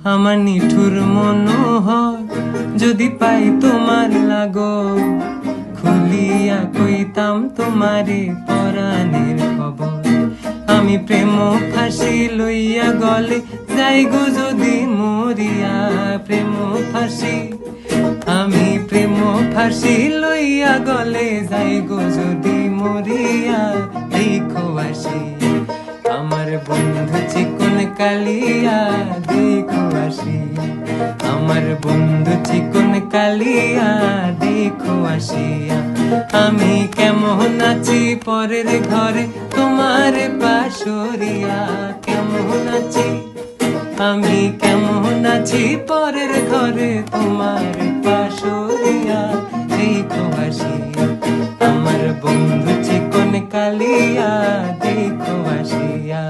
আমার নিঠুর মনোহর যদি পাই তোমার লাগো, খুলিয়া কইতাম তোমারে পরাণের খবর। আমি প্রেম ফাঁসি লইয়া গলে যাই গো যদি মরিয়া, প্রেম ফাঁসি আমি প্রেম ফাঁসি লইয়া গলে যাই গো যদি মরিয়া। দেখো আসি আমার বন্ধু চিকন কালিয়া, দেখো আসি আমার বন্ধু চিকন কালিয়া, দেখো আসিয়া। আমি কেমন আছি পরের ঘরে তোমার পাশরিয়া, কেমন আছি আমি কেমন আছি পরের ঘরে তোমার পাশরিয়া। দেখো আসিয়া আমার বন্ধু চিকন কালিয়া, দেখো আসিয়া।